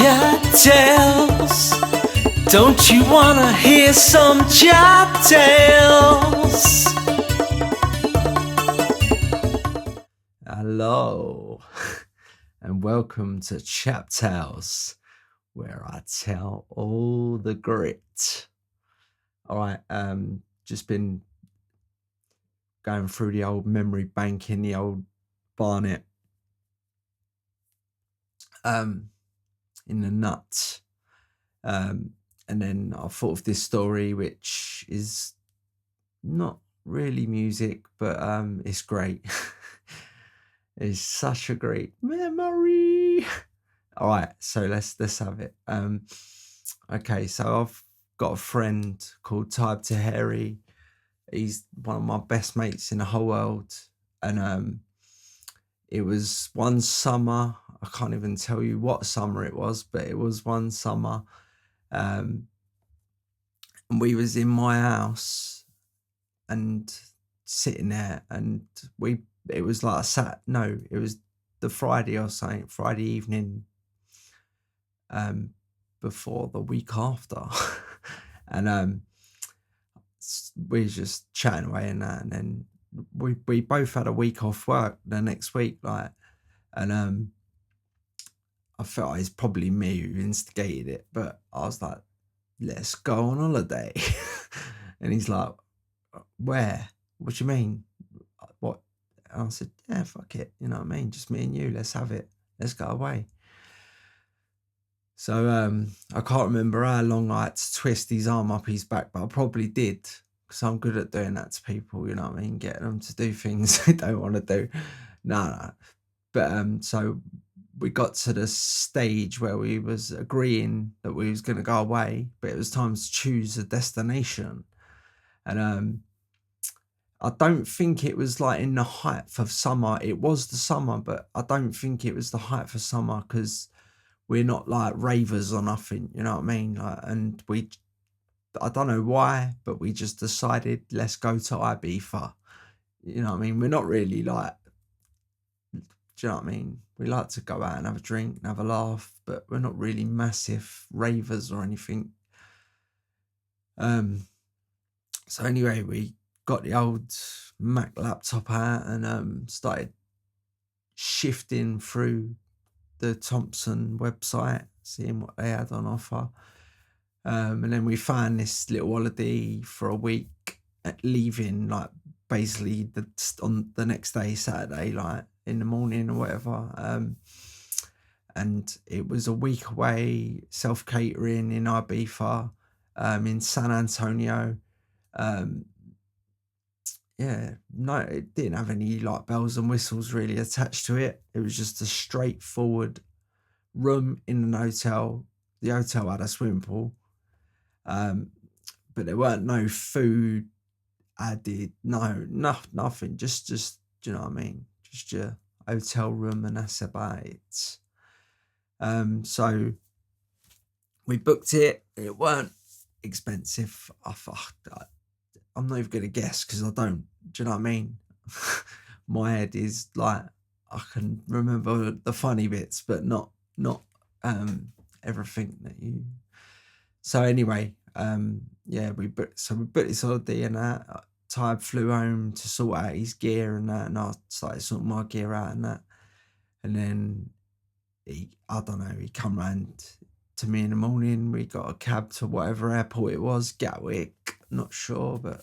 CHAP Tales. Don't you wanna hear some CHAP Tales? Hello, and welcome to CHAP Tales, where I tell all the grit. All right, just been going through the old memory bank in the old Barnet. In the nuts. And then I thought of this story, which is not really music, but it's great. It's such a great memory. All right, so let's have it. Okay, so I've got a friend called Taiyeb. He's one of my best mates in the whole world, and it was one summer. I can't even tell you what summer it was, but it was one summer. And we was in my house and sitting there, and it was like it was the Friday or something, Friday evening, before the week after. And we was just chatting away and that, and then we both had a week off work the next week, like, and I felt it's probably me who instigated it, but I was like, let's go on holiday. And he's like, where? What do you mean? What? And I said, yeah, fuck it. You know what I mean? Just me and you. Let's have it. Let's go away. So I can't remember how long I had to twist his arm up his back, but I probably did, because I'm good at doing that to people. You know what I mean? Getting them to do things they don't want to do. No. But so we got to the stage where we was agreeing that we was going to go away, but it was time to choose a destination. And I don't think it was like in the height of summer. It was the summer, but I don't think it was the height for summer, because we're not like ravers or nothing, you know what I mean? Like, and I don't know why, but we just decided, let's go to iBiza. You know what I mean? We're not really like, do you know what I mean? We like to go out and have a drink and have a laugh, but we're not really massive ravers or anything. So anyway, we got the old Mac laptop out and started shifting through the Thompson website, seeing what they had on offer. And then we found this little holiday for a week, leaving like basically on the next day, Saturday, like in the morning or whatever. And it was a week away, self-catering in Ibiza, in San Antonio. Yeah, no, it didn't have any like bells and whistles really attached to it. It was just a straightforward room in an hotel. The hotel had a swimming pool, but there weren't no food added, nothing. Just do you know what I mean? Just your hotel room, and that's about it. So we booked it. It weren't expensive. I'm not even gonna guess, because I don't. Do you know what I mean? My head is like, I can remember the funny bits, but not everything that you. So anyway, yeah, we booked this holiday, and that. Taiyeb flew home to sort out his gear and that, and I started sorting my gear out and that. And then he come round to me in the morning. We got a cab to whatever airport it was, Gatwick, not sure, but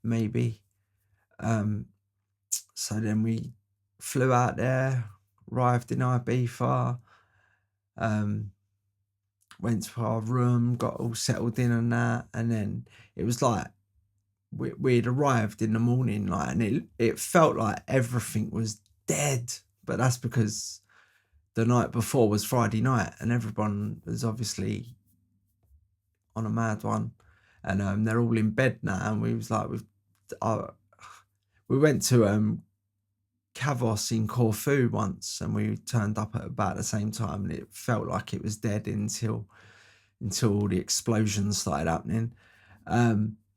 maybe. So then we flew out there, arrived in Ibiza, went to our room, got all settled in and that, and then it was like we'd arrived in the morning, like, and it felt like everything was dead, but that's because the night before was Friday night, and everyone was obviously on a mad one, and they're all in bed now, and we was like, we went to Kavos in Corfu once, and we turned up at about the same time, and it felt like it was dead until all the explosions started happening.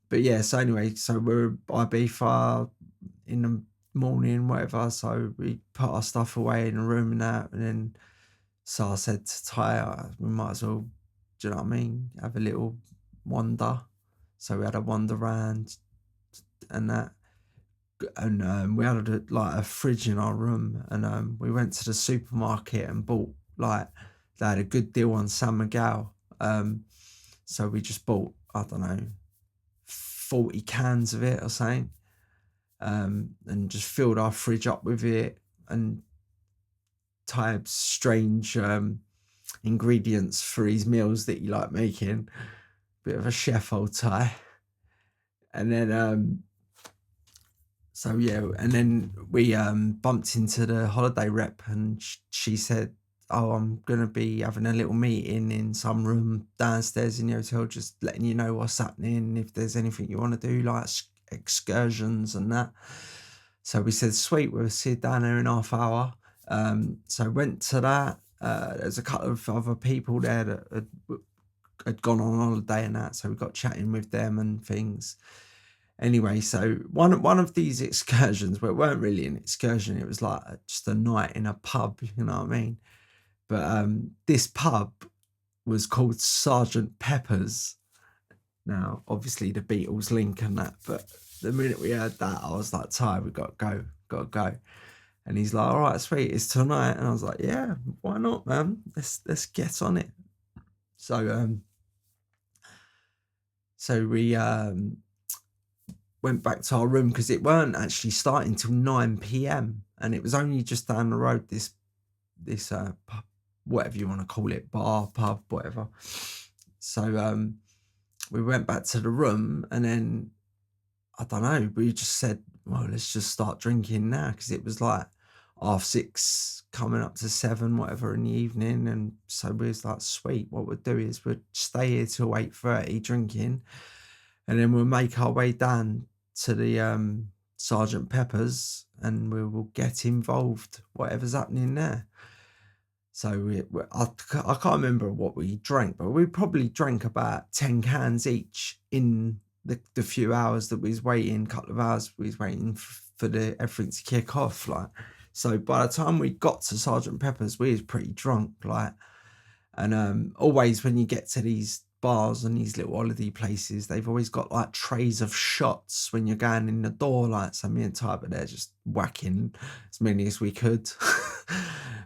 But yeah, so anyway, so we're at Ibiza in the morning, whatever, so we put our stuff away in the room and that, and then So I said to Ty, we might as well, do you know what I mean? Have a little wander. So we had a wander around and that. And we had like a fridge in our room, and we went to the supermarket and bought, like, they had a good deal on San Miguel. So we just bought, I don't know, 40 cans of it or something, and just filled our fridge up with it, and Taiyeb's strange ingredients for his meals that he liked making. Bit of a chef, old Ty. And then so yeah, and then we bumped into the holiday rep, and she said, "Oh, I'm gonna be having a little meeting in some room downstairs in the hotel, just letting you know what's happening, if there's anything you want to do, like excursions and that." So we said, "Sweet, we'll see you down there in half hour." So went to that. There's a couple of other people there that had gone on holiday and that, so we got chatting with them and things. Anyway, so one of these excursions, well, it weren't really an excursion, it was like just a night in a pub, you know what I mean? But this pub was called Sergeant Pepper's. Now, obviously the Beatles link and that, but the minute we heard that, I was like, Ty, we got to go. And he's like, all right, sweet, it's tonight. And I was like, yeah, why not, man? Let's get on it. So we went back to our room because it weren't actually starting till 9 p.m. and it was only just down the road, this pub, whatever you want to call it, bar, pub, whatever. So we went back to the room, and then I don't know, we just said, well, let's just start drinking now, because it was like 6:30 coming up to 7, whatever, in the evening. And so we was like, sweet, what we'll do is we'll stay here till 8:30 drinking, and then we'll make our way down to the Sergeant Pepper's, and we will get involved, whatever's happening there. So I can't remember what we drank, but we probably drank about 10 cans each in the few hours that we was waiting, couple of hours we was waiting for the everything to kick off. Like, so by the time we got to Sergeant Pepper's, we was pretty drunk, like. And always when you get to these bars and these little holiday places, they've always got like trays of shots when you're going in the door. Like, so me and Ty were there just whacking as many as we could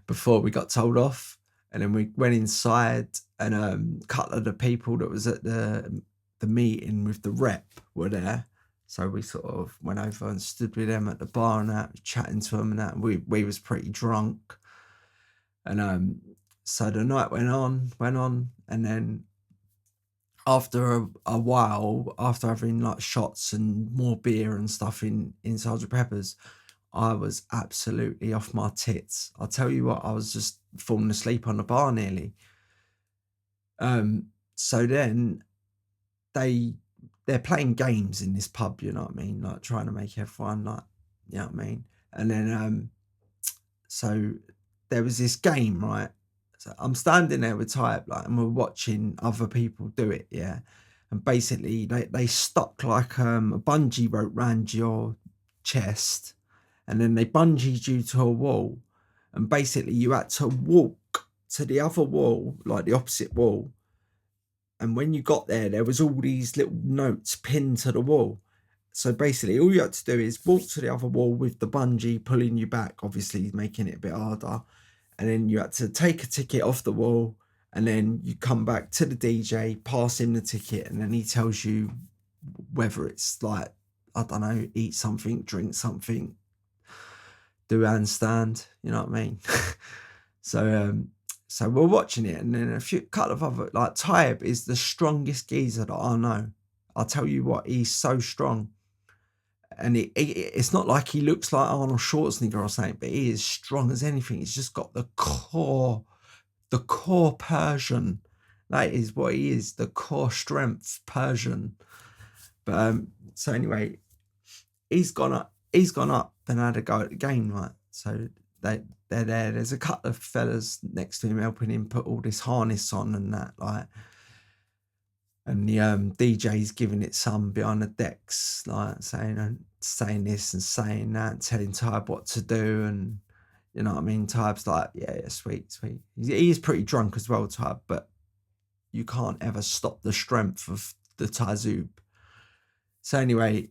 before we got told off. And then we went inside, and a couple of the people that was at the meeting with the rep were there. So we sort of went over and stood with them at the bar and that, chatting to them and that. And we was pretty drunk. And so the night went on, and then after a while, after having like shots and more beer and stuff in Sergeant Pepper's, I was absolutely off my tits. I'll tell you what, I was just falling asleep on the bar nearly. So then they're playing games in this pub, you know what I mean? Like trying to make everyone, like, you know what I mean? And then so there was this game, right? So I'm standing there with Taiyeb, like, and we're watching other people do it, yeah. And basically they stuck like a bungee rope round your chest, and then they bungeed you to a wall, and basically you had to walk to the other wall, like the opposite wall. And when you got there was all these little notes pinned to the wall. So basically all you had to do is walk to the other wall with the bungee pulling you back, obviously making it a bit harder. And then you had to take a ticket off the wall, and then you come back to the DJ, pass him the ticket, and then he tells you whether it's like, I don't know, eat something, drink something, do handstand, you know what I mean? So we're watching it, and then couple of other, like, Taiyeb is the strongest geezer that I know. I'll tell you what, he's so strong. And it's not like he looks like Arnold Schwarzenegger or something, but he is strong as anything. He's just got the core Persian. That is what he is, the core strength Persian. But so anyway, he's gone up and had a go at the game, right? So they're there. There's a couple of fellas next to him helping him put all this harness on and that, like. And the DJ's giving it some behind the decks, like saying this and saying that, telling Taiyeb what to do. And You know what I mean? Taiyeb's like, yeah, sweet. He is pretty drunk as well, Taiyeb, but you can't ever stop the strength of the Taizoob. So anyway,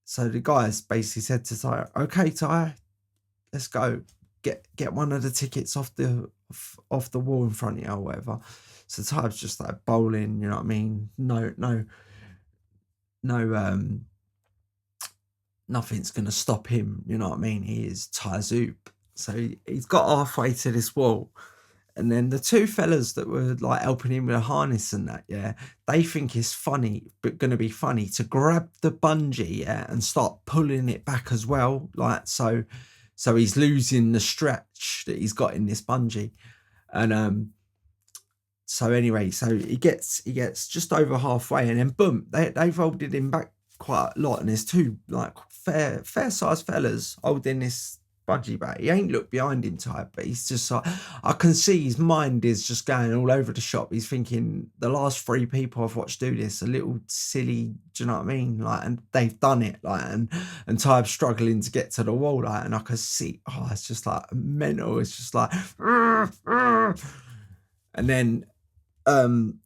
so the guys basically said to Taiyeb, okay, Taiyeb, let's go. Get one of the tickets off the wall in front of you or whatever. So Taiyeb's just like bowling, you know what I mean? No, nothing's gonna stop him, you know what I mean? He is Taizoob. So he's got halfway to this wall. And then the two fellas that were like helping him with a harness and that, yeah, they think it's funny, but gonna be funny to grab the bungee, yeah, and start pulling it back as well. Like so he's losing the stretch that he's got in this bungee. And so anyway, so he gets just over halfway, and then boom, they've folded him back quite a lot. And there's two like fair sized fellas holding this bungee back. He ain't looked behind him type, but he's just like, I can see his mind is just going all over the shop. He's thinking the last three people I've watched do this a little silly, do you know what I mean? Like, and they've done it, like, and Tybe's struggling to get to the wall, like, and I can see, oh, it's just like mental. It's just like, and then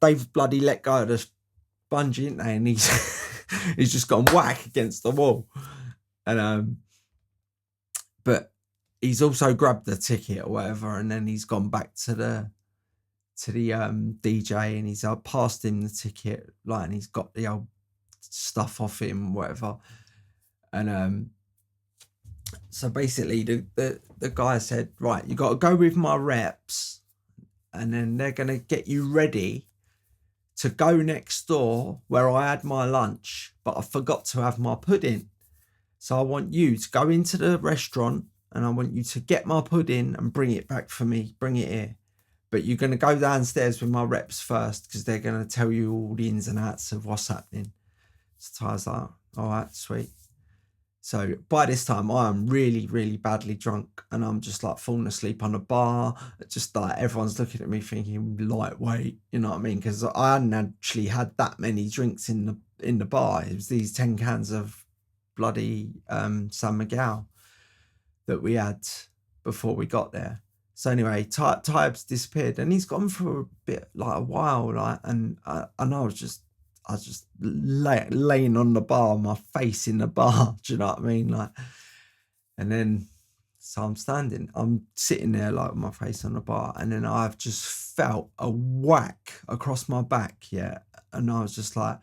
they've bloody let go of the bungee, ain't they? And he's just gone whack against the wall. And but he's also grabbed the ticket or whatever, and then he's gone back to the DJ, and he's passed him the ticket, like, and he's got the old stuff off him, whatever. And so basically the guy said, right, you got to go with my reps, and then they're gonna get you ready to go next door where I had my lunch, but I forgot to have my pudding. So I want you to go into the restaurant, and I want you to get my pudding and bring it back for me. Bring it here. But you're going to go downstairs with my reps first, because they're going to tell you all the ins and outs of what's happening. So Ty's like, all right, sweet. So by this time, I am really, really badly drunk, and I'm just like falling asleep on the bar. Just like everyone's looking at me thinking lightweight, you know what I mean? Because I hadn't actually had that many drinks in the bar. It was these 10 cans of bloody San Miguel that we had before we got there. So anyway, Taiyeb's disappeared, and he's gone for a bit, like a while, like, and I was just laying on the bar, my face in the bar. Do you know what I mean? Like, and then so I'm sitting there like with my face on the bar, and then I've just felt a whack across my back, yeah, and I was just like,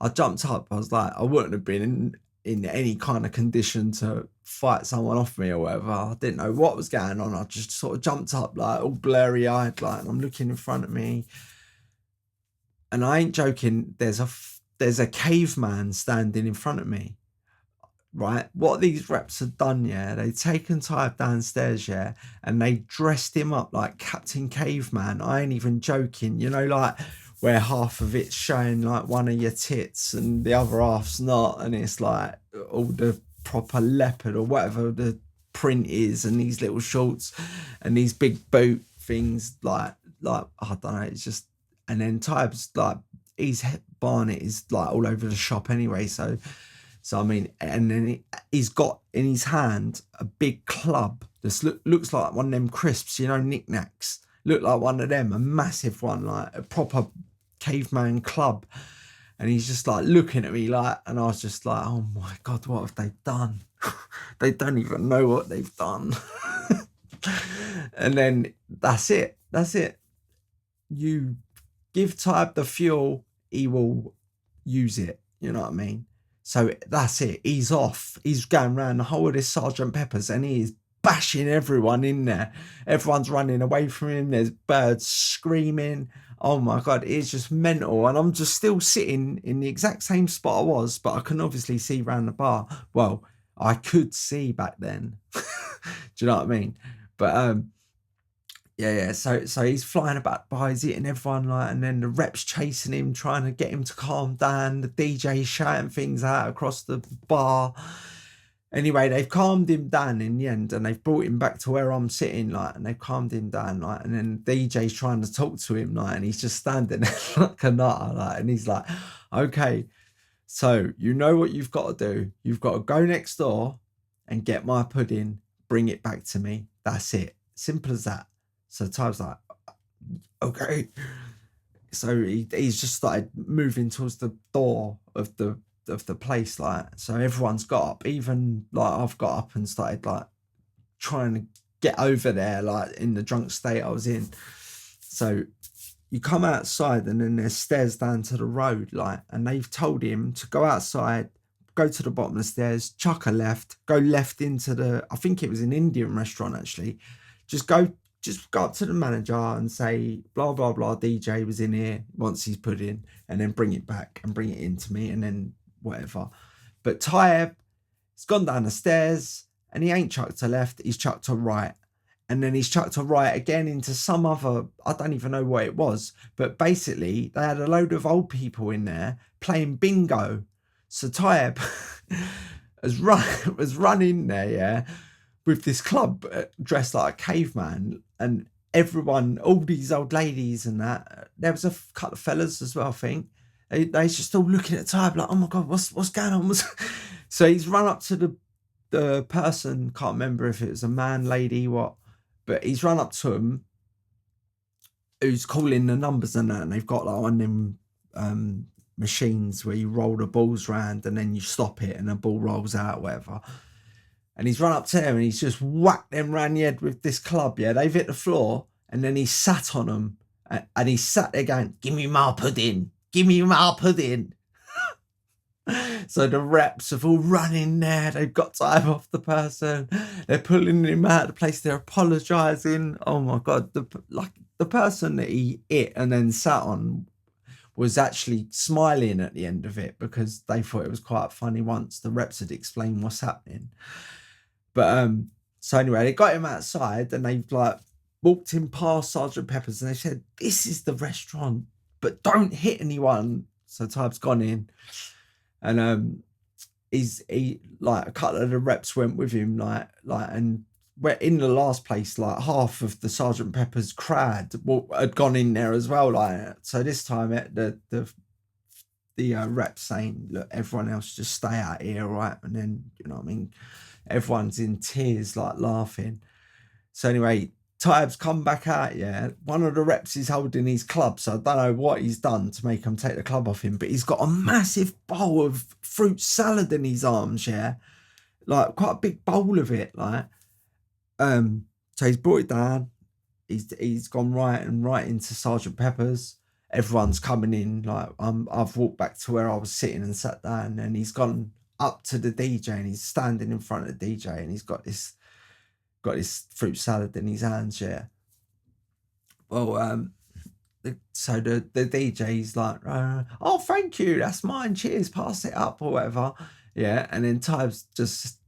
I jumped up. I was like, I wouldn't have been in any kind of condition to fight someone off me or whatever. I didn't know what was going on. I just sort of jumped up, like all blurry eyed, like, and I'm looking in front of me, and I ain't joking. There's a caveman standing in front of me. Right, what these reps had done, yeah, they'd taken Taiyeb downstairs, yeah, and they dressed him up like Captain Caveman. I ain't even joking, you know, like where half of it's showing like one of your tits and the other half's not, and it's like all the proper leopard or whatever the print is, and these little shorts and these big boot things, like I don't know, it's just, and then Taiyeb's like, his barnet is like all over the shop anyway, so I mean, and then he's got in his hand a big club. This looks like one of them crisps, you know, knickknacks. Look like one of them, a massive one, like a proper caveman club. And he's just like looking at me like, and I was just like, oh my God, what have they done? They don't even know what they've done. And then that's it. You give Taiyeb the fuel, he will use it. You know what I mean? So that's it. He's off. He's going around the whole of this Sergeant Pepper's, and he is bashing everyone in there. Everyone's running away from him. There's birds screaming. Oh my God, it's just mental. And I'm just still sitting in the exact same spot I was, but I can obviously see around the bar. Well, I could see back then. Do you know what I mean? But yeah. So he's flying about by, he's hitting everyone, like, and then the reps chasing him, trying to get him to calm down. The DJ shouting things out across the bar. Anyway, they've calmed him down in the end, and they've brought him back to where I'm sitting, like, and they've calmed him down, like, and then the DJ's trying to talk to him, like, and he's just standing there like a nutter, like, and he's like, okay, so you know what you've got to do. You've got to go next door and get my pudding, bring it back to me. That's it. Simple as that. So Taib's like, okay. So he's just started moving towards the door of the place, like, so everyone's got up, even like I've got up and started like trying to get over there, like in the drunk state I was in. So you come outside and then there's stairs down to the road, like, and they've told him to go outside, go to the bottom of the stairs, chuck a left, go left into the, I think it was an Indian restaurant actually, just go up to the manager and say blah blah blah, DJ was in here, once he's put in, and then bring it back and bring it into me, and then whatever. But Taiyeb, he's gone down the stairs and he ain't chucked a left, he's chucked a right. And then he's chucked a right again into some other, I don't even know what it was, but basically they had a load of old people in there playing bingo. So Taiyeb was run in there, yeah, with this club dressed like a caveman, and everyone, all these old ladies and that, there was a couple of fellas as well, I think. They just all looking at Taiyeb like, oh my God, what's going on? So he's run up to the person, can't remember if it was a man, lady, what, but he's run up to him, who's calling the numbers and that, and they've got like one of them machines where you roll the balls round and then you stop it and the ball rolls out, whatever. And he's run up to them and he's just whacked them round the head with this club, yeah. They've hit the floor and then he sat on them and he sat there going, give me my pudding, give me my pudding. So the reps have all run in there. They've got time off the person. They're pulling him out of the place. They're apologising. Oh my God. The person that he hit and then sat on was actually smiling at the end of it because they thought it was quite funny once the reps had explained what's happening. But so anyway, they got him outside and they've like walked him past Sergeant Pepper's and they said, this is the restaurant, but don't hit anyone. So Taib's gone in. And he like a couple of the reps went with him, like and we're in the last place, like half of the Sergeant Pepper's crowd had gone in there as well, like, so this time the rep saying, look, everyone else just stay out here, right? And then, you know what I mean, everyone's in tears, like laughing. So anyway, Taib's come back out, yeah. One of the reps is holding his club, so I don't know what he's done to make him take the club off him, but he's got a massive bowl of fruit salad in his arms, yeah. Like quite a big bowl of it, like. So he's brought it down. He's gone right into Sergeant Pepper's. Everyone's coming in, like I've walked back to where I was sitting and sat down, and he's gone up to the DJ and he's standing in front of the DJ and he's got this fruit salad in his hands, yeah. Well, so the DJ's like, oh, thank you, that's mine, cheers, pass it up or whatever, yeah. And then Taib's just,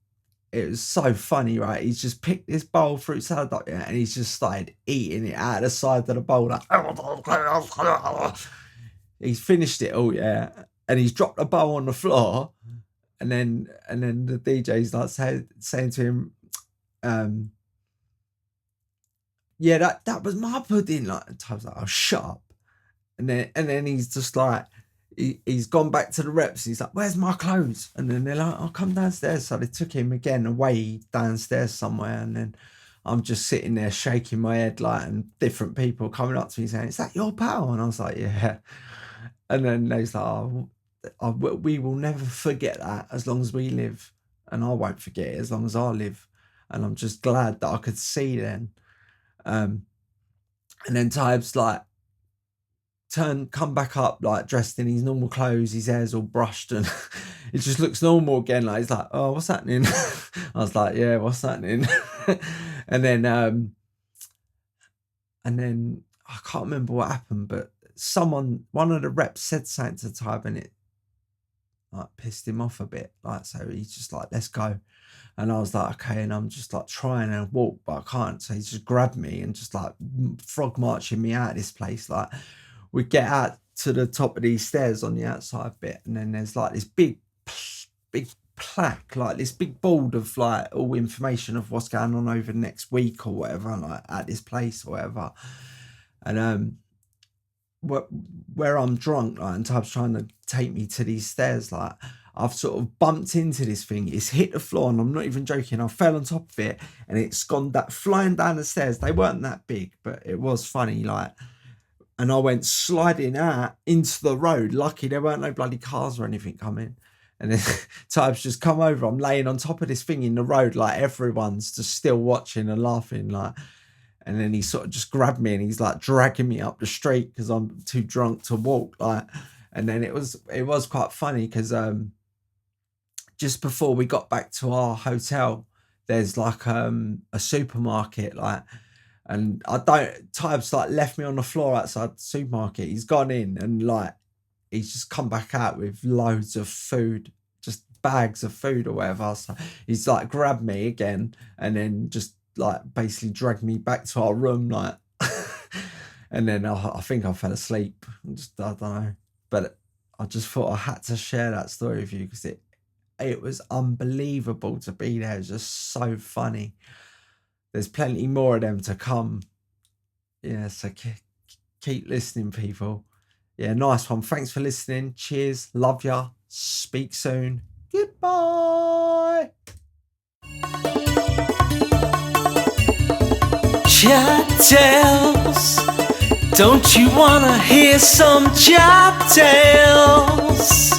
it was so funny, right? He's just picked this bowl of fruit salad up, yeah, and he's just started eating it out of the side of the bowl, like, he's finished it all, yeah, and he's dropped the bowl on the floor, and then the DJ's like saying to him, yeah, that was my pudding. Like, and Taib's like, oh, shut up. And then he's just like, he's gone back to the reps. He's like, where's my clothes? And then they're like, oh, come downstairs. So they took him again away downstairs somewhere. And then I'm just sitting there shaking my head, like, and different people coming up to me saying, is that your pal? And I was like, yeah. And then they was like, oh, we will never forget that as long as we live. And I won't forget it as long as I live. And I'm just glad that I could see then. And then Taib's like come back up, like dressed in his normal clothes, his hair's all brushed and it just looks normal again. Like he's like, oh, what's happening? I was like, yeah, what's happening? and then I can't remember what happened, but one of the reps said something to Taib and it like pissed him off a bit. Like, so he's just like, let's go. And I was like, okay, and I'm just like trying to walk, but I can't. So he's just grabbed me and just like frog marching me out of this place. Like, we get out to the top of these stairs on the outside bit, and then there's like this big plaque, like this big board of like all information of what's going on over the next week or whatever, like at this place or whatever. And where I'm drunk, like, and Taib's trying to take me to these stairs, like, I've sort of bumped into this thing. It's hit the floor, and I'm not even joking. I fell on top of it, and it's gone flying down the stairs. They weren't that big, but it was funny, like. And I went sliding out into the road. Lucky there weren't no bloody cars or anything coming. And then Taiyeb's just come over. I'm laying on top of this thing in the road, like everyone's just still watching and laughing, like. And then he sort of just grabbed me and he's like dragging me up the street because I'm too drunk to walk, like. And then it was quite funny because just before we got back to our hotel, there's like a supermarket, like. And Taiyeb's like left me on the floor outside the supermarket. He's gone in and like he's just come back out with loads of food, just bags of food or whatever. So he's like grabbed me again and then just like basically dragged me back to our room, like. And then I think I fell asleep. I don't know, but I just thought I had to share that story with you because it was unbelievable to be there. It was just so funny. There's plenty more of them to come. Yeah, so keep listening, people. Yeah, nice one. Thanks for listening. Cheers. Love ya. Speak soon. Goodbye. Chat Tales. Don't you wanna hear some Chat Tales?